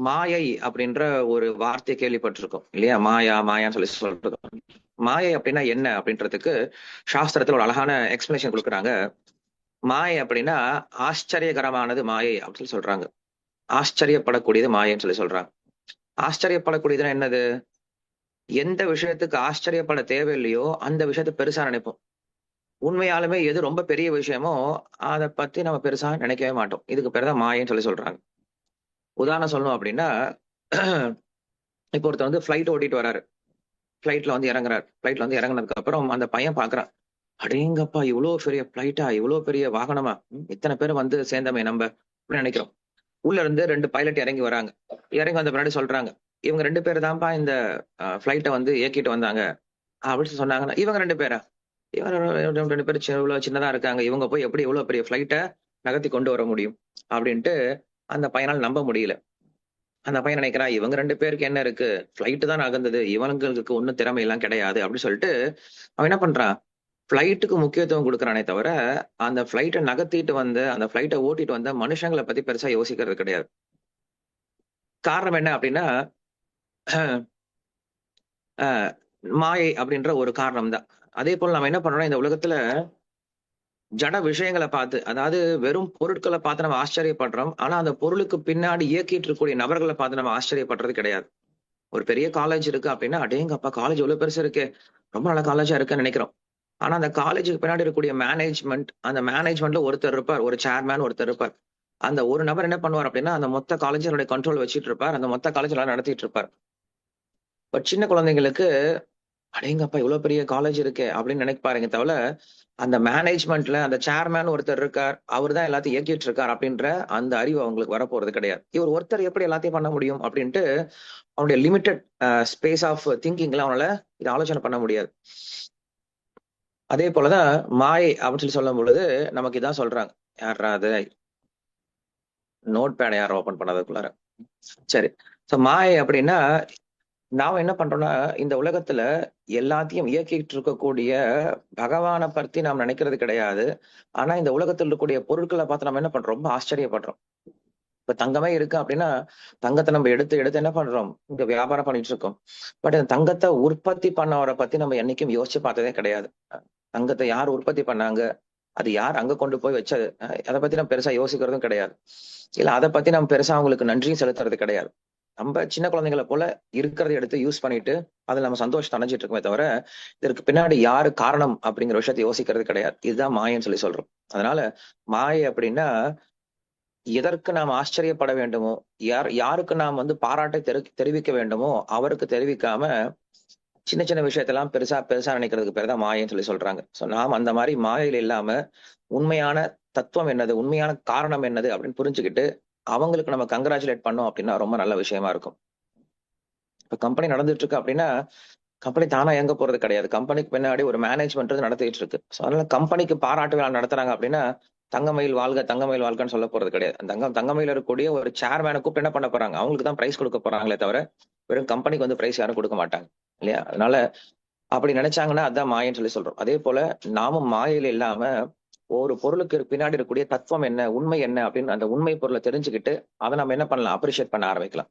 மாயை அப்படின்ற ஒரு வார்த்தையை கேள்விப்பட்டிருக்கோம் இல்லையா? மாயா மாயான்னு சொல்லி சொல்றோம். மாயை அப்படின்னா என்ன அப்படின்றதுக்கு சாஸ்திரத்துல ஒரு அழகான எக்ஸ்பிளனேஷன் கொடுக்குறாங்க. மாயை அப்படின்னா ஆச்சரியகரமானது மாயை அப்படின்னு சொல்லி சொல்றாங்க. ஆச்சரியப்படக்கூடியது மாயைன்னு சொல்லி சொல்றாங்க. ஆச்சரியப்படக்கூடியதுன்னா என்னது? எந்த விஷயத்துக்கு ஆச்சரியப்பட தேவையில்லையோ அந்த விஷயத்த பெருசா நினைப்போம். உண்மையாலுமே எது ரொம்ப பெரிய விஷயமோ அதை பத்தி நம்ம பெருசா நினைக்கவே மாட்டோம். இதுக்கு பேர் தான் மாயைன்னு சொல்லி சொல்றாங்க. உதாரணம் சொல்லணும் அப்படின்னா, இப்போ ஒருத்தர் வந்து ஃபிளைட் ஓட்டிட்டு வராரு. ஃபிளைட்ல வந்து இறங்குறாரு. ஃபிளைட்ல வந்து இறங்குனதுக்கு அப்புறம் அந்த பையன் பாக்குறான். அடேங்கப்பா, இவ்வளவு பெரிய ஃபிளைட்டா, இவ்வளவு பெரிய வாகனமா, இத்தனை பேர் வந்து சேர்ந்தமே நம்ம அப்படின்னு நினைக்கிறோம். உள்ள இருந்து ரெண்டு பைலட் இறங்கி வராங்க. இறங்கி வந்த பின்னாடி சொல்றாங்க, இவங்க ரெண்டு பேர் தான்ப்பா இந்த ஃபிளைட்டை வந்து இயக்கிட்டு வந்தாங்க அப்படின்னு சொன்னாங்கன்னா, இவங்க ரெண்டு பேரா? இவங்க ரெண்டு பேரும் இவ்வளவு சின்னதா இருக்காங்க, இவங்க போய் எப்படி இவ்வளவு பெரிய ஃபிளைட்டை நகர்த்தி கொண்டு வர முடியும் அப்படின்ட்டு அந்த பையனால் நம்ப முடியல. அந்த பையன் நினைக்கிறான், இவங்க ரெண்டு பேருக்கு என்ன இருக்கு, ஃபிளைட் தான் நகர்ந்தது, இவங்களுக்கு ஒன்னும் திறமை எல்லாம் கிடையாது அப்படின்னு சொல்லிட்டு அவன் என்ன பண்றான், ஃபிளைட்டுக்கு முக்கியத்துவம் கொடுக்குறானே தவிர அந்த ஃபிளைட்டை நகர்த்திட்டு வந்த அந்த ஃபிளைட்டை ஓட்டிட்டு வந்த மனுஷங்களை பத்தி பெருசா யோசிக்கிறது கிடையாது. காரணம் என்ன அப்படின்னா, அஹ், மாயை அப்படின்ற ஒரு காரணம் தான். அதே போல நம்ம என்ன பண்றோம்னா, இந்த உலகத்துல ஜட விஷயங்களை பார்த்து, அதாவது வெறும் பொருட்களை பார்த்து நம்ம ஆச்சரியப்படுறோம். ஆனா அந்த பொருளுக்கு பின்னாடி இயக்கிட்டு இருக்கக்கூடிய நபர்களை பார்த்து நம்ம ஆச்சரியப்படுறது கிடையாது. ஒரு பெரிய காலேஜ் இருக்கு அப்படின்னா, அடேங்கப்பா காலேஜ் எவ்வளவு பெருசு இருக்கு, ரொம்ப நல்ல காலேஜா இருக்குன்னு நினைக்கிறோம். ஆனா அந்த காலேஜுக்கு பின்னாடி இருக்கக்கூடிய மேனேஜ்மெண்ட், அந்த மேனேஜ்மெண்ட்ல ஒருத்தர் இருப்பார், ஒரு சேர்மேன் ஒருத்தர் இருப்பார். அந்த ஒரு நபர் என்ன பண்ணுவார் அப்படின்னா, அந்த மொத்த காலேஜோட கண்ட்ரோல் வச்சிட்டு இருப்பார், அந்த மொத்த காலேஜ் எல்லாம் நடத்திட்டு இருப்பார். பட் சின்ன குழந்தைங்களுக்கு அடேங்கப்பா இவ்வளவு பெரிய காலேஜ் இருக்கே அப்படின்னு நினைப்பாருங்க தவிர, அந்த மேனேஜ்மெண்ட்ல அந்த சேர்மேன் ஒருத்தர் இருக்கார், அவர் தான் எல்லாத்தையும் இயக்கிட்டு இருக்கார் அப்படின்ற அந்த அறிவு அவங்களுக்கு வரப்போறது கிடையாது. இவர் ஒருத்தர் எப்படி எல்லாத்தையும் பண்ண முடியும் அப்படின்ட்டு அவனுடைய லிமிட்டெட் ஸ்பேஸ் ஆஃப் திங்கிங்ல அவனால இதை ஆலோசனை பண்ண முடியாது. அதே போலதான் மாயை அப்படின்னு சொல்லி சொல்லும் பொழுது நமக்கு இதான் சொல்றாங்க. யாரா அது? நோட் பேட் யாரும் ஓபன் பண்ணதுக்குள்ளார. சரி. சோ மாயை அப்படின்னா நாம என்ன பண்றோம்னா, இந்த உலகத்துல எல்லாத்தையும் இயக்கிட்டு இருக்கக்கூடிய பகவானை பத்தி நாம் நினைக்கிறது கிடையாது. ஆனா இந்த உலகத்தில் இருக்கக்கூடிய பொருட்களை பார்த்து நம்ம என்ன பண்றோம், ரொம்ப ஆச்சரியப்படுறோம். இப்ப தங்கமே இருக்கு அப்படின்னா, தங்கத்தை நம்ம எடுத்து எடுத்து என்ன பண்றோம், இங்க வியாபாரம் பண்ணிட்டு இருக்கோம். பட் இந்த தங்கத்தை உற்பத்தி பண்ணவரை பத்தி நம்ம என்னைக்கும் யோசிச்சு பார்த்ததே கிடையாது. தங்கத்தை யார் உற்பத்தி பண்ணாங்க, அது யார் அங்க கொண்டு போய் வச்சது, அதை பத்தி நம்ம பெருசா யோசிக்கிறதும் கிடையாது. இல்ல அதை பத்தி நம்ம பெருசா அவங்களுக்கு நன்றியும் செலுத்துறது கிடையாது. நம்ம சின்ன குழந்தைகளை போல இருக்கிறத எடுத்து யூஸ் பண்ணிட்டு அதுல நம்ம சந்தோஷத்தை அடைஞ்சிட்டு இருக்கோமே தவிர, இதற்கு பின்னாடி யாரு காரணம் அப்படிங்கிற விஷயத்தை யோசிக்கிறது கிடையாது. இதுதான் மாயன்னு சொல்லி சொல்றோம். அதனால மாயை அப்படின்னா, எதற்கு நாம் ஆச்சரியப்பட வேண்டுமோ, யாருக்கு நாம் வந்து பாராட்டை தெரிவிக்க வேண்டுமோ அவருக்கு தெரிவிக்காம சின்ன சின்ன விஷயத்தெல்லாம் பெருசா பெருசா நினைக்கிறதுக்கு பேர் தான் மாயைன்னு சொல்லி சொல்றாங்க. சோ நாம் அந்த மாதிரி மாயையில் இல்லாம உண்மையான தத்துவம் என்னது, உண்மையான காரணம் என்னது அப்படின்னு புரிஞ்சுக்கிட்டு அவங்களுக்கு நம்ம கங்க்ராச்சுலேட் பண்ணோம் அப்படின்னா ரொம்ப நல்ல விஷயமா இருக்கும். இப்ப கம்பெனி நடந்துட்டு இருக்கு அப்படின்னா, கம்பெனி தானா இயங்க போறது கிடையாது. கம்பெனிக்கு பின்னாடி ஒரு மேனேஜ்மெண்ட் நடத்திட்டு இருக்கு. சோ அதனால கம்பெனிக்கு பாராட்டு விழா நடத்துறாங்க அப்படின்னா, தங்கமயில் வாழ்க தங்கமயில் வாழ்கன்னு சொல்ல போறது கிடையாது. அந்த தங்கமயில இருக்கக்கூடிய ஒரு சேர்மேனை கூப்பிட்டு என்ன பண்ண போறாங்க, அவங்களுக்கு தான் பிரைஸ் கொடுக்க போறாங்களே தவிர வெறும் கம்பெனிக்கு வந்து பிரைஸ் யாரும் கொடுக்க மாட்டாங்க இல்லையா? அதனால அப்படி நினைச்சாங்கன்னா அதான் மாயன்னு சொல்லி சொல்றோம். அதே போல நாமும் மாயையில இல்லாம ஒரு பொருளுக்கு பின்னாடி இருக்கக்கூடிய தத்துவம் என்ன, உண்மை என்ன அப்படின்னு அந்த உண்மை பொருளை தெரிஞ்சுக்கிட்டு அதை நம்ம என்ன பண்ணலாம், அப்ரிஷியேட் பண்ண ஆரம்பிக்கலாம்.